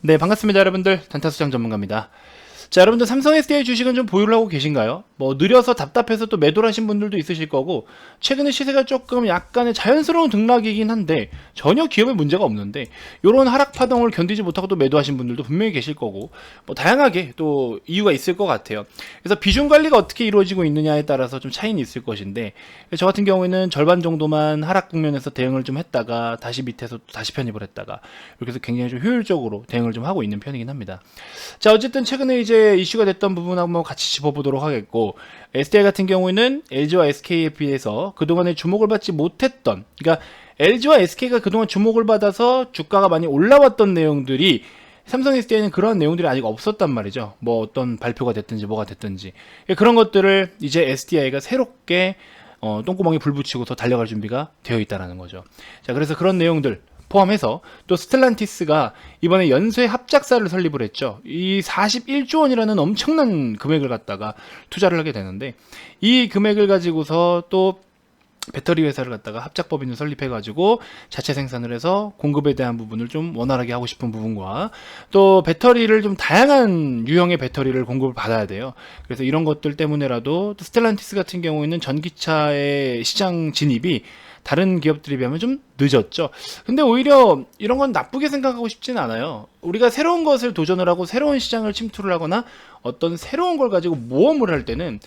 네, 반갑습니다, 여러분들. 단타수장 전문가입니다. 자, 여러분들 삼성 SDI 주식은 좀 보유를 하고 계신가요? 뭐 느려서 답답해서 또 매도를 하신 분들도 있으실 거고, 최근에 시세가 조금 약간의 자연스러운 등락이긴 한데 전혀 기업에 문제가 없는데 이런 하락 파동을 견디지 못하고 또 매도하신 분들도 분명히 계실 거고, 뭐 다양하게 또 이유가 있을 것 같아요. 그래서 비중 관리가 어떻게 이루어지고 있느냐에 따라서 좀 차이는 있을 것인데, 저 같은 경우에는 절반 정도만 하락 국면에서 대응을 좀 했다가 다시 밑에서 또 다시 편입을 했다가, 이렇게 해서 굉장히 좀 효율적으로 대응을 좀 하고 있는 편이긴 합니다. 자, 어쨌든 최근에 이제 이슈가 됐던 부분하고 뭐 같이 짚어보도록 하겠고, SDI 같은 경우에는 LG와 SK에 비해서 그동안에 주목을 받지 못했던, 그러니까 LG와 SK가 그동안 주목을 받아서 주가가 많이 올라왔던 내용들이 삼성 SDI는 그런 내용들이 아직 없었단 말이죠. 뭐 어떤 발표가 됐든지 뭐가 됐든지 그런 것들을 이제 SDI가 새롭게 똥구멍에 불 붙이고서 달려갈 준비가 되어 있다는 거죠. 자, 그래서 그런 내용들 포함해서 또 스텔란티스가 이번에 연쇄 합작사를 설립을 했죠. 이 41조 원이라는 엄청난 금액을 갖다가 투자를 하게 되는데, 이 금액을 가지고서 또 배터리 회사를 갖다가 합작법인을 설립해가지고 자체 생산을 해서 공급에 대한 부분을 좀 원활하게 하고 싶은 부분과, 또 배터리를 좀 다양한 유형의 배터리를 공급을 받아야 돼요. 그래서 이런 것들 때문에라도 또 스텔란티스 같은 경우에는 전기차의 시장 진입이 다른 기업들에 비하면 좀 늦었죠. 근데 오히려 이런 건 나쁘게 생각하고 싶지는 않아요. 우리가 새로운 것을 도전을 하고 새로운 시장을 침투를 하거나 어떤 새로운 걸 가지고 모험을 할 때는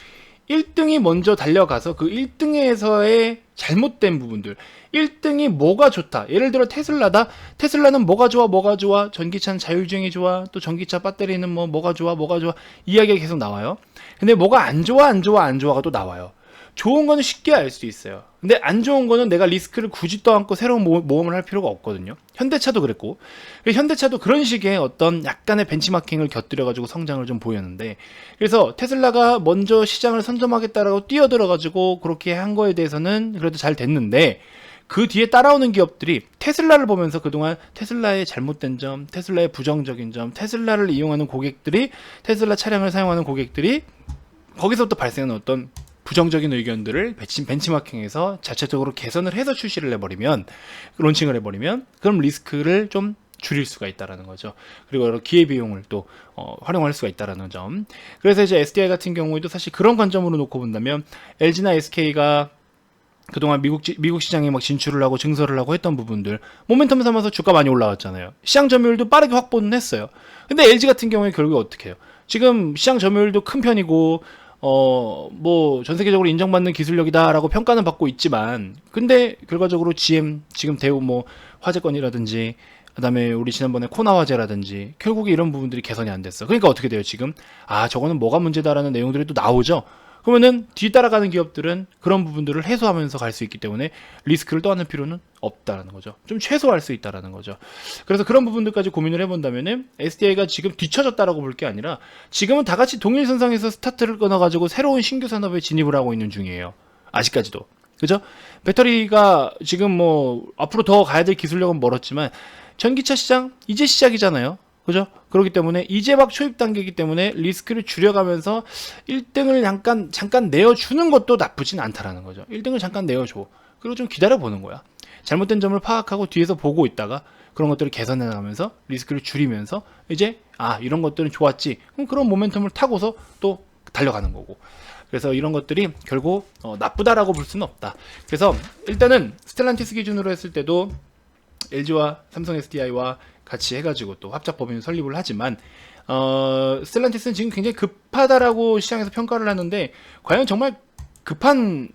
1등이 먼저 달려가서 그 1등에서의 잘못된 부분들, 1등이 뭐가 좋다, 예를 들어 테슬라다, 테슬라는 뭐가 좋아 뭐가 좋아, 전기차는 자율주행이 좋아, 또 전기차 배터리는 뭐가 좋아 뭐가 좋아, 이야기가 계속 나와요. 근데 뭐가 안 좋아 안 좋아 안 좋아가 또 나와요. 좋은 거는 쉽게 알 수 있어요. 근데 안 좋은 거는 내가 리스크를 굳이 떠안고 새로운 모험을 할 필요가 없거든요. 현대차도 그랬고, 현대차도 그런 식의 어떤 약간의 벤치마킹을 곁들여가지고 성장을 좀 보였는데, 그래서 테슬라가 먼저 시장을 선점하겠다라고 뛰어들어가지고 그렇게 한 거에 대해서는 그래도 잘 됐는데, 그 뒤에 따라오는 기업들이 테슬라를 보면서 그동안 테슬라의 잘못된 점, 테슬라의 부정적인 점, 테슬라를 이용하는 고객들이, 테슬라 차량을 사용하는 고객들이 거기서부터 발생하는 어떤 부정적인 의견들을 벤치마킹해서 자체적으로 개선을 해서 출시를 해버리면, 론칭을 해버리면, 그럼 리스크를 좀 줄일 수가 있다라는 거죠. 그리고 여러 기회비용을 또 활용할 수가 있다라는 점. 그래서 이제 SDI 같은 경우에도 사실 그런 관점으로 놓고 본다면 LG나 SK가 그동안 미국 시장에 막 진출을 하고 증설을 하고 했던 부분들 모멘텀 삼아서 주가 많이 올라왔잖아요. 시장 점유율도 빠르게 확보는 했어요. 근데 LG 같은 경우에 결국에 어떻게 해요? 지금 시장 점유율도 큰 편이고 뭐 전 세계적으로 인정받는 기술력이다라고 평가는 받고 있지만, 근데 결과적으로 GM 지금 대우 뭐 화재건이라든지, 그다음에 우리 지난번에 코나 화재라든지 결국에 이런 부분들이 개선이 안 됐어. 그러니까 어떻게 돼요 지금? 아, 저거는 뭐가 문제다라는 내용들이 또 나오죠. 그러면은 뒤따라가는 기업들은 그런 부분들을 해소하면서 갈 수 있기 때문에 리스크를 떠안을 필요는 없다라는 거죠. 좀 최소화할 수 있다라는 거죠. 그래서 그런 부분들까지 고민을 해본다면은 SDI가 지금 뒤처졌다라고 볼 게 아니라 지금은 다 같이 동일선상에서 스타트를 끊어가지고 새로운 신규 산업에 진입을 하고 있는 중이에요. 아직까지도. 그죠? 배터리가 지금 뭐 앞으로 더 가야 될 기술력은 멀었지만 전기차 시장 이제 시작이잖아요. 그죠? 그렇기 때문에 이제 막 초입 단계이기 때문에 리스크를 줄여가면서 1등을 잠깐 내어주는 것도 나쁘진 않다라는 거죠. 1등을 잠깐 내어줘. 그리고 좀 기다려보는 거야. 잘못된 점을 파악하고 뒤에서 보고 있다가 그런 것들을 개선해 나가면서 리스크를 줄이면서 이제 이런 것들은 좋았지. 그럼 그런 모멘텀을 타고서 또 달려가는 거고. 그래서 이런 것들이 결국 나쁘다라고 볼 수는 없다. 그래서 일단은 스텔란티스 기준으로 했을 때도 LG와 삼성 SDI와 같이 해가지고 또 합작법인을 설립을 하지만, 스텔란티스는 지금 굉장히 급하다라고 시장에서 평가를 하는데 과연 정말 급한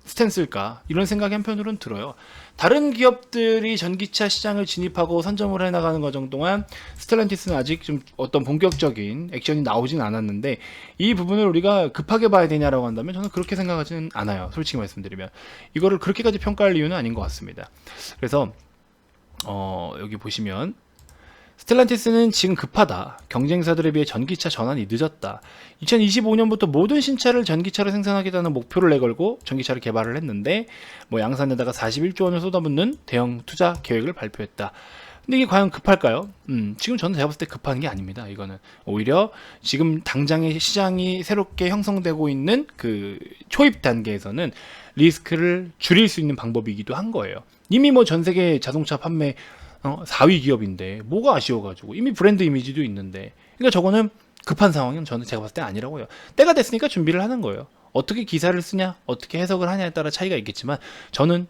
스탠스일까, 이런 생각이 한편으로는 들어요. 다른 기업들이 전기차 시장을 진입하고 선점을 해나가는 과정 동안 스텔란티스는 아직 좀 어떤 본격적인 액션이 나오진 않았는데, 이 부분을 우리가 급하게 봐야 되냐라고 한다면 저는 그렇게 생각하지는 않아요. 솔직히 말씀드리면 이거를 그렇게까지 평가할 이유는 아닌 것 같습니다. 그래서 여기 보시면 스텔란티스는 지금 급하다. 경쟁사들에 비해 전기차 전환이 늦었다. 2025년부터 모든 신차를 전기차로 생산하겠다는 목표를 내걸고 전기차를 개발을 했는데, 뭐 양산에다가 41조 원을 쏟아붓는 대형 투자 계획을 발표했다. 근데 이게 과연 급할까요? 지금 저는 제가 봤을 때 급한 게 아닙니다. 이거는 오히려 지금 당장의 시장이 새롭게 형성되고 있는 그 초입 단계에서는 리스크를 줄일 수 있는 방법이기도 한 거예요. 이미 뭐 전 세계 자동차 판매 4위 기업인데 뭐가 아쉬워가지고 이미 브랜드 이미지도 있는데, 그러니까 저거는 급한 상황은 저는 제가 봤을 때 아니라고요. 때가 됐으니까 준비를 하는 거예요. 어떻게 기사를 쓰냐, 어떻게 해석을 하냐에 따라 차이가 있겠지만 저는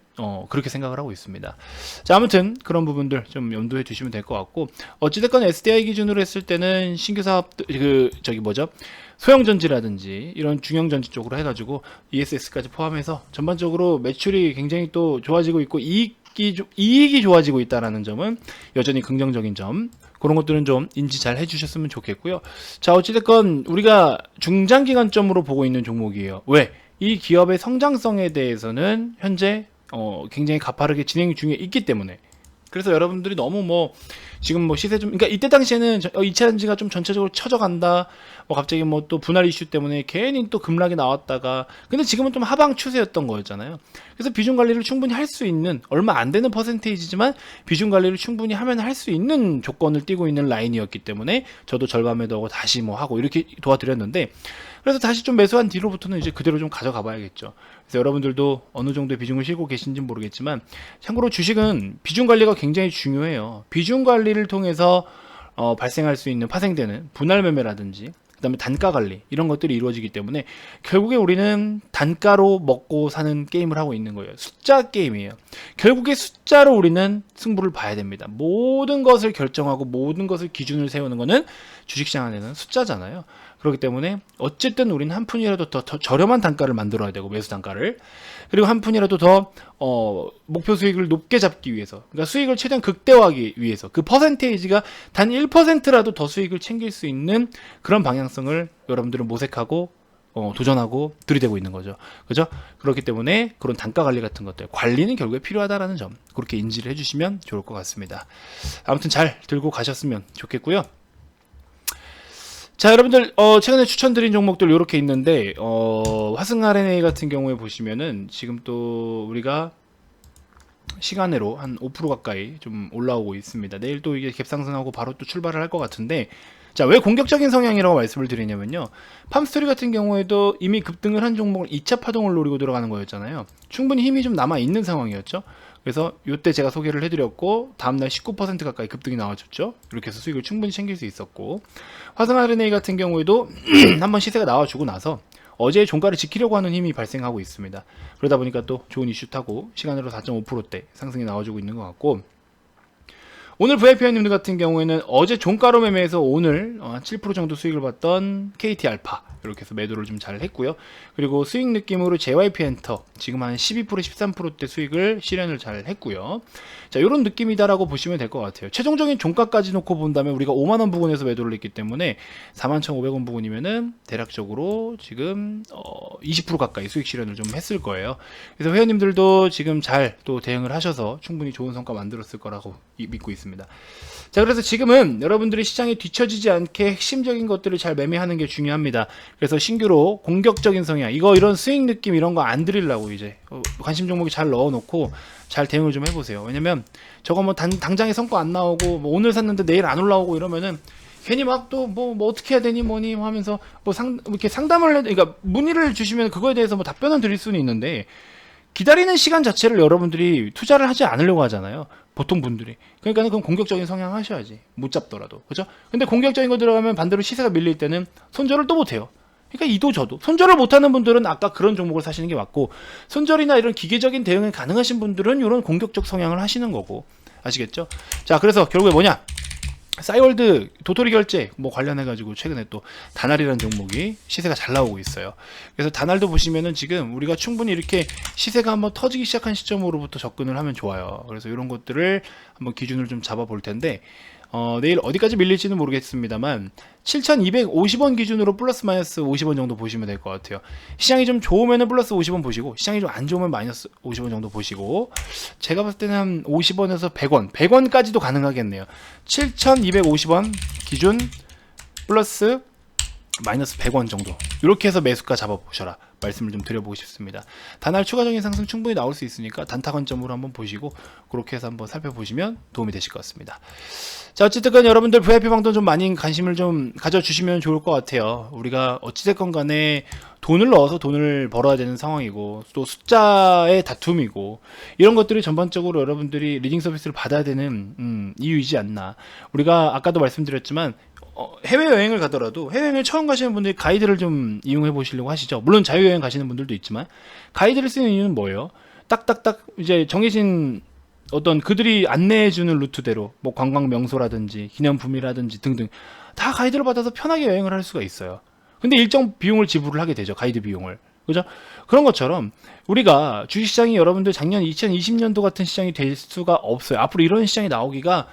그렇게 생각을 하고 있습니다. 자, 아무튼 그런 부분들 좀 염두에 두시면 될 것 같고, 어찌됐건 SDI 기준으로 했을 때는 신규 사업 소형 전지라든지 이런 중형 전지 쪽으로 해가지고 ESS까지 포함해서 전반적으로 매출이 굉장히 또 좋아지고 있고 이익이 좋아지고 있다라는 점은 여전히 긍정적인 점, 그런 것들은 좀 인지 잘 해주셨으면 좋겠고요. 자, 어찌됐건 우리가 중장기관점으로 보고 있는 종목이에요. 왜? 이 기업의 성장성에 대해서는 현재 굉장히 가파르게 진행 중에 있기 때문에. 그래서 여러분들이 너무 지금 시세 좀, 그러니까 이때 당시에는 2차 전지가 좀 전체적으로 처져간다, 갑자기 또 분할 이슈 때문에 괜히 또 급락이 나왔다가, 근데 지금은 좀 하방 추세였던 거였잖아요. 그래서 비중 관리를 충분히 할 수 있는, 얼마 안 되는 퍼센테이지지만 비중 관리를 충분히 하면 할 수 있는 조건을 띄고 있는 라인이었기 때문에 저도 절반 매도하고 다시 하고 이렇게 도와드렸는데, 그래서 다시 좀 매수한 뒤로부터는 이제 그대로 좀 가져가 봐야겠죠. 그래서 여러분들도 어느 정도의 비중을 싣고 계신지 모르겠지만, 참고로 주식은 비중 관리가 굉장히 중요해요. 비중 관리를 통해서 발생할 수 있는, 파생되는 분할 매매라든지 그다음에 단가 관리, 이런 것들이 이루어지기 때문에 결국에 우리는 단가로 먹고 사는 게임을 하고 있는 거예요. 숫자 게임이에요. 결국에 숫자로 우리는 승부를 봐야 됩니다. 모든 것을 결정하고 모든 것을 기준을 세우는 거는 주식시장 안에는 숫자잖아요. 그렇기 때문에 어쨌든 우리는 한 푼이라도 더 저렴한 단가를 만들어야 되고, 매수 단가를, 그리고 한 푼이라도 더 목표 수익을 높게 잡기 위해서, 그러니까 수익을 최대한 극대화하기 위해서 그 퍼센테이지가 단 1%라도 더 수익을 챙길 수 있는 그런 방향성을 여러분들은 모색하고 도전하고 들이대고 있는 거죠. 그죠? 그렇기 때문에 그런 단가 관리 같은 것들, 관리는 결국에 필요하다라는 점, 그렇게 인지를 해주시면 좋을 것 같습니다. 아무튼 잘 들고 가셨으면 좋겠고요. 자, 여러분들 최근에 추천드린 종목들 이렇게 있는데, 화승 RNA 같은 경우에 보시면은 지금 또 우리가 시간으로 한 5% 가까이 좀 올라오고 있습니다. 내일 또 이게 갭상승하고 바로 또 출발을 할 것 같은데, 자, 왜 공격적인 성향이라고 말씀을 드리냐면요, 팜스토리 같은 경우에도 이미 급등을 한 종목을 2차 파동을 노리고 들어가는 거였잖아요. 충분히 힘이 좀 남아 있는 상황이었죠. 그래서 이때 제가 소개를 해드렸고, 다음날 19% 가까이 급등이 나와줬죠. 이렇게 해서 수익을 충분히 챙길 수 있었고, 화성 RNA 같은 경우에도 한번 시세가 나와주고 나서 어제의 종가를 지키려고 하는 힘이 발생하고 있습니다. 그러다 보니까 또 좋은 이슈 타고 시간으로 4.5%대 상승이 나와주고 있는 것 같고, 오늘 VIP님들 같은 경우에는 어제 종가로 매매해서 오늘 7% 정도 수익을 봤던 KT알파, 이렇게 해서 매도를 좀 잘 했고요. 그리고 수익 느낌으로 JYP 엔터 지금 한 12% 13%대 수익을 실현을 잘 했고요. 자, 이런 느낌이다라고 보시면 될 것 같아요. 최종적인 종가까지 놓고 본다면 우리가 5만원 부근에서 매도를 했기 때문에 41,500원 부근이면은 대략적으로 지금 20% 가까이 수익 실현을 좀 했을 거예요. 그래서 회원님들도 지금 잘 또 대응을 하셔서 충분히 좋은 성과 만들었을 거라고 믿고 있습니다. 자, 그래서 지금은 여러분들이 시장에 뒤처지지 않게 핵심적인 것들을 잘 매매하는 게 중요합니다. 그래서 신규로 공격적인 성향, 이런 수익 느낌 이런 거 안 드리려고 이제 관심 종목이 잘 넣어놓고 잘 대응을 좀 해보세요. 왜냐면 저거 당장에 성과 안 나오고 오늘 샀는데 내일 안 올라오고 이러면은 괜히 막 또 뭐 어떻게 해야 되니 뭐니 하면서 이렇게 상담을 그러니까 문의를 주시면 그거에 대해서 답변을 드릴 수는 있는데, 기다리는 시간 자체를 여러분들이 투자를 하지 않으려고 하잖아요, 보통 분들이. 그러니까 그건 공격적인 성향 하셔야지, 못 잡더라도. 그죠? 근데 공격적인 거 들어가면 반대로 시세가 밀릴 때는 손절을 또 못해요. 그러니까 이도 저도 손절을 못하는 분들은 아까 그런 종목을 사시는 게 맞고, 손절이나 이런 기계적인 대응이 가능하신 분들은 이런 공격적 성향을 하시는 거고, 아시겠죠? 자, 그래서 결국에 뭐냐, 싸이월드 도토리 결제 관련해가지고 최근에 또 다날이라는 종목이 시세가 잘 나오고 있어요. 그래서 다날도 보시면은 지금 우리가 충분히 이렇게 시세가 한번 터지기 시작한 시점으로부터 접근을 하면 좋아요. 그래서 이런 것들을 한번 기준을 좀 잡아 볼 텐데, 내일 어디까지 밀릴지는 모르겠습니다만 7,250원 기준으로 플러스 마이너스 50원 정도 보시면 될 것 같아요. 시장이 좀 좋으면은 플러스 50원 보시고, 시장이 좀 안 좋으면 마이너스 50원 정도 보시고, 제가 봤을 때는 한 50원에서 100원까지도 가능하겠네요. 7,250원 기준 플러스 마이너스 100원 정도, 이렇게 해서 매수가 잡아보셔라. 말씀을 좀 드려보고 싶습니다. 단할 추가적인 상승 충분히 나올 수 있으니까 단타 관점으로 한번 보시고 그렇게 해서 한번 살펴보시면 도움이 되실 것 같습니다. 자, 어쨌든 여러분들 VIP 방도 좀 많이 관심을 좀 가져주시면 좋을 것 같아요. 우리가 어찌됐건 간에 돈을 넣어서 돈을 벌어야 되는 상황이고 또 숫자의 다툼이고 이런 것들이 전반적으로 여러분들이 리딩 서비스를 받아야 되는 이유이지 않나. 우리가 아까도 말씀드렸지만 해외여행을 가더라도 해외여행을 처음 가시는 분들이 가이드를 좀 이용해 보시려고 하시죠. 물론 자유여행 가시는 분들도 있지만 가이드를 쓰는 이유는 뭐예요? 딱딱딱 이제 정해진 어떤 그들이 안내해주는 루트대로 뭐 관광 명소라든지 기념품이라든지 등등 다 가이드를 받아서 편하게 여행을 할 수가 있어요. 근데 일정 비용을 지불을 하게 되죠. 가이드 비용을. 그죠? 그런 것처럼 우리가 주식시장이 여러분들 작년 2020년도 같은 시장이 될 수가 없어요. 앞으로 이런 시장이 나오기가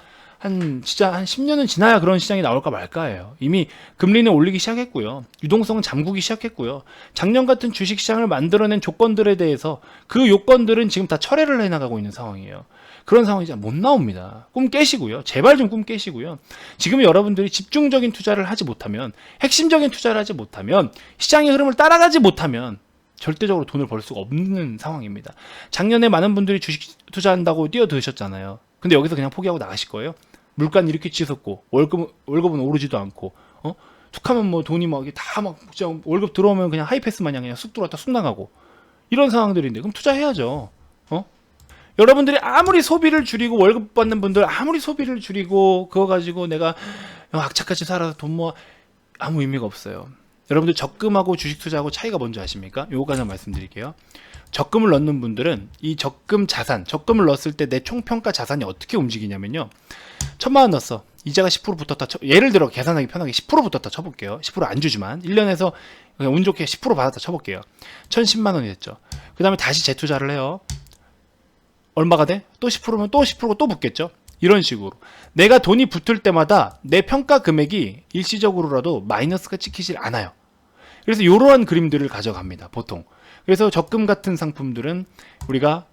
진짜 한 10년은 지나야 그런 시장이 나올까 말까예요. 이미 금리는 올리기 시작했고요. 유동성은 잠그기 시작했고요. 작년 같은 주식시장을 만들어낸 조건들에 대해서 그 요건들은 지금 다 철회를 해나가고 있는 상황이에요. 그런 상황이 이제 못 나옵니다. 꿈 깨시고요. 제발 좀 꿈 깨시고요. 지금 여러분들이 집중적인 투자를 하지 못하면, 핵심적인 투자를 하지 못하면, 시장의 흐름을 따라가지 못하면 절대적으로 돈을 벌 수가 없는 상황입니다. 작년에 많은 분들이 주식 투자한다고 뛰어드셨잖아요. 근데 여기서 그냥 포기하고 나가실 거예요? 물가는 이렇게 치솟고 월급은 오르지도 않고 툭하면 뭐 돈이 막 다 막 월급 들어오면 그냥 하이패스 마냥 그냥 쑥 들어왔다 쑥 나가고 이런 상황들인데 그럼 투자해야죠. 여러분들이 아무리 소비를 줄이고 월급 받는 분들 아무리 소비를 줄이고 그거 가지고 내가 악착같이 살아서 돈 모아 아무 의미가 없어요. 여러분들 적금하고 주식 투자하고 차이가 뭔지 아십니까? 요거까지 말씀드릴게요. 적금을 넣는 분들은 이 적금 자산, 적금을 넣었을 때 내 총평가 자산이 어떻게 움직이냐면요. 1,000만 원 넣었어. 이자가 10% 붙었다. 예를 들어 계산하기 편하게 10% 붙었다 쳐볼게요. 10% 안 주지만 1년에서 그냥 운 좋게 10% 받았다 쳐볼게요. 1,010만 원이 됐죠. 그 다음에 다시 재투자를 해요. 얼마가 돼? 또 10%면 또 10%가 또 붙겠죠. 이런 식으로 내가 돈이 붙을 때마다 내 평가 금액이 일시적으로라도 마이너스가 찍히질 않아요. 그래서 이러한 그림들을 가져갑니다. 보통. 그래서 적금 같은 상품들은 우리가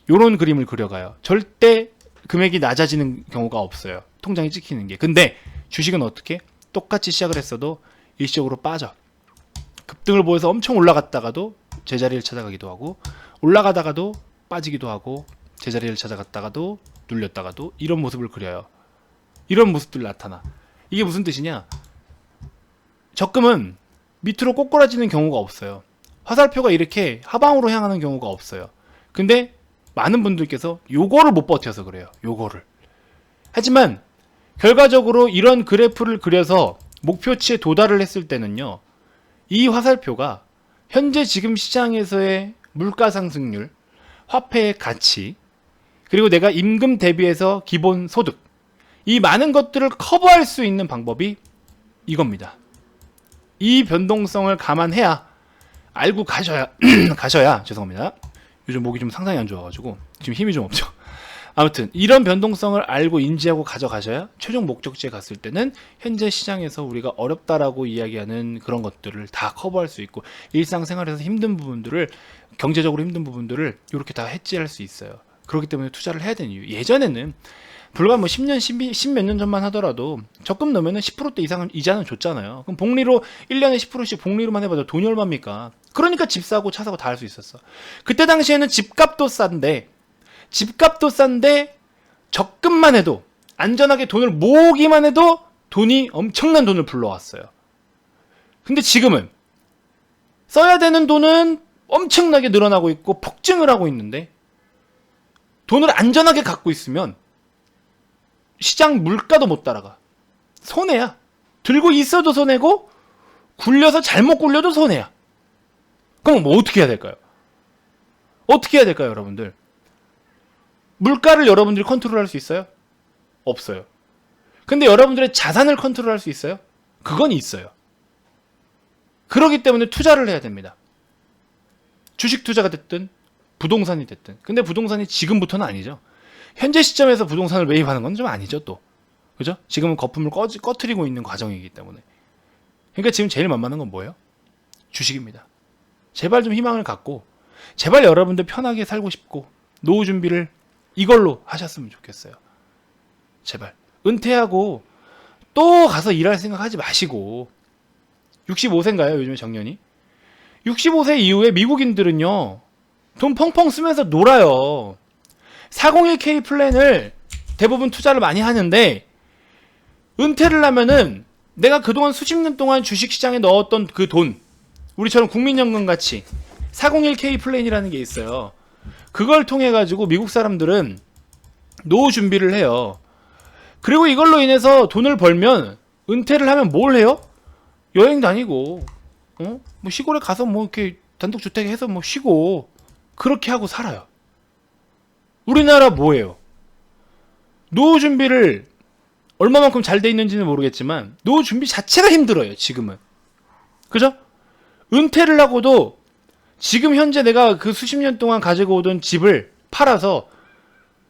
이런 그림을 그려가요. 절대 금액이 낮아지는 경우가 없어요. 통장에 찍히는 게. 근데 주식은 어떻게? 똑같이 시작을 했어도 일시적으로 빠져. 급등을 보여서 엄청 올라갔다가도 제자리를 찾아가기도 하고 올라가다가도 빠지기도 하고 제자리를 찾아갔다가도 눌렸다가도 이런 모습을 그려요. 이런 모습들 나타나. 이게 무슨 뜻이냐? 적금은 밑으로 꼬꾸라지는 경우가 없어요. 화살표가 이렇게 하방으로 향하는 경우가 없어요. 근데 많은 분들께서 요거를 못 버텨서 그래요. 요거를. 하지만 결과적으로 이런 그래프를 그려서 목표치에 도달을 했을 때는요. 이 화살표가 현재 지금 시장에서의 물가 상승률, 화폐의 가치, 그리고 내가 임금 대비해서 기본 소득, 이 많은 것들을 커버할 수 있는 방법이 이겁니다. 이 변동성을 감안해야 알고 가셔야 죄송합니다. 요즘 목이 좀 상당히 안 좋아가지고 지금 힘이 좀 없죠. 아무튼 이런 변동성을 알고 인지하고 가져가셔야 최종 목적지에 갔을 때는 현재 시장에서 우리가 어렵다라고 이야기하는 그런 것들을 다 커버할 수 있고 일상생활에서 힘든 부분들을 경제적으로 힘든 부분들을 이렇게 다 해지할 수 있어요. 그렇기 때문에 투자를 해야 되는 이유. 예전에는 불과 뭐 10년, 10몇 년 전만 하더라도 적금 넣으면 10%대 이상은 이자는 줬잖아요. 그럼 복리로 1년에 10%씩 복리로만 해봐도 돈이 얼마입니까? 그러니까 집 사고 차 사고 다 할 수 있었어. 그때 당시에는 집값도 싼데 적금만 해도 안전하게 돈을 모으기만 해도 돈이 엄청난 돈을 불러왔어요. 근데 지금은 써야 되는 돈은 엄청나게 늘어나고 있고 폭증을 하고 있는데 돈을 안전하게 갖고 있으면 시장 물가도 못 따라가. 손해야. 들고 있어도 손해고 굴려서 잘못 굴려도 손해야. 그럼 뭐 어떻게 해야 될까요? 어떻게 해야 될까요, 여러분들? 물가를 여러분들이 컨트롤할 수 있어요? 없어요. 근데 여러분들의 자산을 컨트롤할 수 있어요? 그건 있어요. 그렇기 때문에 투자를 해야 됩니다. 주식 투자가 됐든 부동산이 됐든. 근데 부동산이 지금부터는 아니죠. 현재 시점에서 부동산을 매입하는 건 좀 아니죠, 또. 그죠? 지금은 거품을 꺼트리고 있는 과정이기 때문에. 그러니까 지금 제일 만만한 건 뭐예요? 주식입니다. 제발 좀 희망을 갖고, 제발 여러분들 편하게 살고 싶고, 노후 준비를 이걸로 하셨으면 좋겠어요. 제발. 은퇴하고 또 가서 일할 생각 하지 마시고, 65세인가요, 요즘에 정년이? 65세 이후에 미국인들은요, 돈 펑펑 쓰면서 놀아요. 401k 플랜을 대부분 투자를 많이 하는데, 은퇴를 하면은 내가 그동안 수십 년 동안 주식시장에 넣었던 그 돈, 우리처럼 국민연금 같이 401k 플랜이라는 게 있어요. 그걸 통해 가지고 미국 사람들은 노후 준비를 해요. 그리고 이걸로 인해서 돈을 벌면 은퇴를 하면 뭘 해요? 여행 다니고, 뭐 시골에 가서 뭐 이렇게 단독주택 해서 뭐 쉬고 그렇게 하고 살아요. 우리나라 뭐예요? 노후 준비를 얼마만큼 잘 돼 있는지는 모르겠지만 노후 준비 자체가 힘들어요. 지금은. 그죠? 은퇴를 하고도 지금 현재 내가 그 수십 년 동안 가지고 오던 집을 팔아서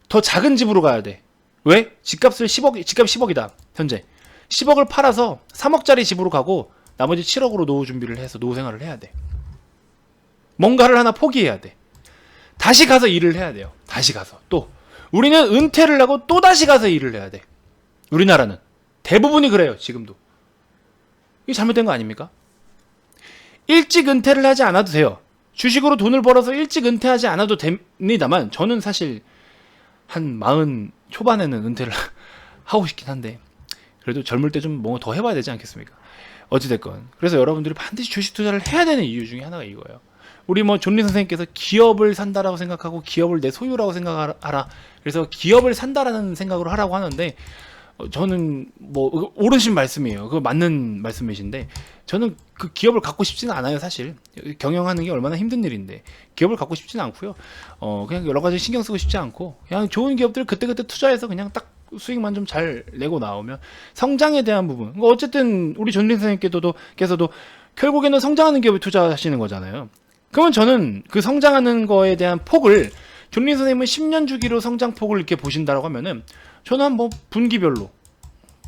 더 작은 집으로 가야 돼. 왜? 집값을 10억, 집값 10억이다. 현재. 10억을 팔아서 3억짜리 집으로 가고 나머지 7억으로 노후 준비를 해서 노후 생활을 해야 돼. 뭔가를 하나 포기해야 돼. 다시 가서 일을 해야 돼요. 다시 가서. 또. 우리는 은퇴를 하고 또 다시 가서 일을 해야 돼. 우리나라는. 대부분이 그래요. 지금도. 이게 잘못된 거 아닙니까? 일찍 은퇴를 하지 않아도 돼요. 주식으로 돈을 벌어서 일찍 은퇴하지 않아도 됩니다만 저는 사실 한 40 초반에는 은퇴를 하고 싶긴 한데 그래도 젊을 때 좀 뭐 더 해봐야 되지 않겠습니까? 어찌됐건 그래서 여러분들이 반드시 주식 투자를 해야 되는 이유 중에 하나가 이거예요. 우리 뭐 존리 선생님께서 기업을 산다라고 생각하고 기업을 내 소유라고 생각하라. 그래서 기업을 산다라는 생각으로 하라고 하는데 저는 뭐 옳으신 말씀이에요. 그거 맞는 말씀이신데 저는 그 기업을 갖고 싶지는 않아요. 사실 경영하는 게 얼마나 힘든 일인데 기업을 갖고 싶지는 않고요. 그냥 여러 가지 신경 쓰고 싶지 않고 그냥 좋은 기업들 그때그때 투자해서 그냥 딱 수익만 좀 잘 내고 나오면 성장에 대한 부분. 어쨌든 우리 존린 선생님께서도 결국에는 성장하는 기업에 투자하시는 거잖아요. 그러면 저는 그 성장하는 거에 대한 폭을 존린 선생님은 10년 주기로 성장폭을 이렇게 보신다라고 하면은 저는 한 뭐 분기별로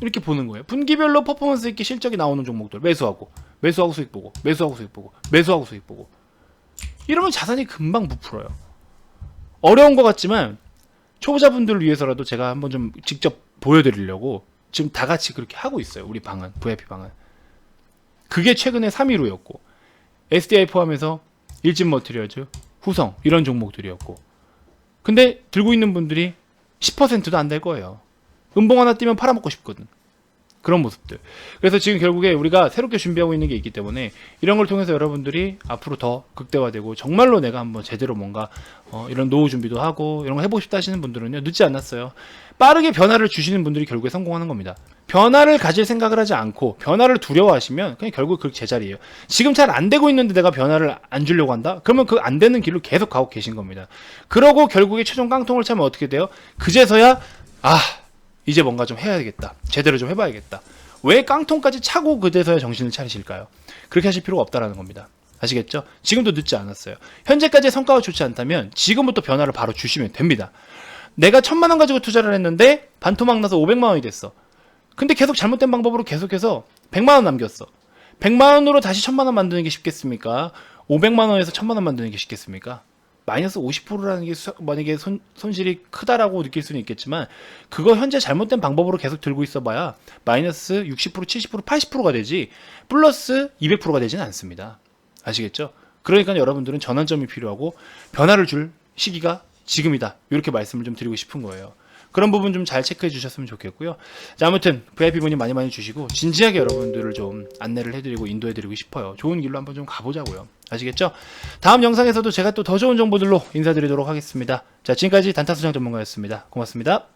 이렇게 보는 거예요. 분기별로 퍼포먼스 있게 실적이 나오는 종목들 매수하고 수익 보고 매수하고 수익 보고 매수하고 수익 보고 이러면 자산이 금방 부풀어요. 어려운 것 같지만 초보자분들을 위해서라도 제가 한번 좀 직접 보여드리려고 지금 다 같이 그렇게 하고 있어요. 우리 방은 VIP 방은. 그게 최근에 3위로였고 SDI 포함해서 일진머티리얼즈, 후성 이런 종목들이었고 근데 들고 있는 분들이 10%도 안 될 거예요. 음봉 하나 뛰면 팔아먹고 싶거든. 그런 모습들. 그래서 지금 결국에 우리가 새롭게 준비하고 있는 게 있기 때문에 이런 걸 통해서 여러분들이 앞으로 더 극대화되고 정말로 내가 한번 제대로 뭔가 이런 노후 준비도 하고 이런 거 해보고 싶다 하시는 분들은요 늦지 않았어요. 빠르게 변화를 주시는 분들이 결국에 성공하는 겁니다. 변화를 가질 생각을 하지 않고 변화를 두려워하시면 그냥 결국 그 제자리예요. 지금 잘 안 되고 있는데 내가 변화를 안 주려고 한다? 그러면 그 안 되는 길로 계속 가고 계신 겁니다. 그러고 결국에 최종 깡통을 차면 어떻게 돼요? 그제서야 이제 뭔가 좀 해야겠다. 제대로 좀 해봐야겠다. 왜 깡통까지 차고 그제서야 정신을 차리실까요? 그렇게 하실 필요가 없다라는 겁니다. 아시겠죠? 지금도 늦지 않았어요. 현재까지의 성과가 좋지 않다면 지금부터 변화를 바로 주시면 됩니다. 내가 1000만원 가지고 투자를 했는데 반토막 나서 500만원이 됐어. 근데 계속 잘못된 방법으로 계속해서 100만원 남겼어. 100만원으로 다시 1000만원 만드는 게 쉽겠습니까? 500만원에서 1000만원 만드는 게 쉽겠습니까? 마이너스 50%라는 게 만약에 손실이 크다라고 느낄 수는 있겠지만 그거 현재 잘못된 방법으로 계속 들고 있어봐야 마이너스 60%, 70%, 80%가 되지 플러스 200%가 되지는 않습니다. 아시겠죠? 그러니까 여러분들은 전환점이 필요하고 변화를 줄 시기가 지금이다. 이렇게 말씀을 좀 드리고 싶은 거예요. 그런 부분 좀 잘 체크해 주셨으면 좋겠고요. 자, 아무튼 VIP 문의 많이 주시고 진지하게 여러분들을 좀 안내를 해드리고 인도해드리고 싶어요. 좋은 길로 한번 좀 가보자고요. 아시겠죠? 다음 영상에서도 제가 또 더 좋은 정보들로 인사드리도록 하겠습니다. 자, 지금까지 단타수장 전문가였습니다. 고맙습니다.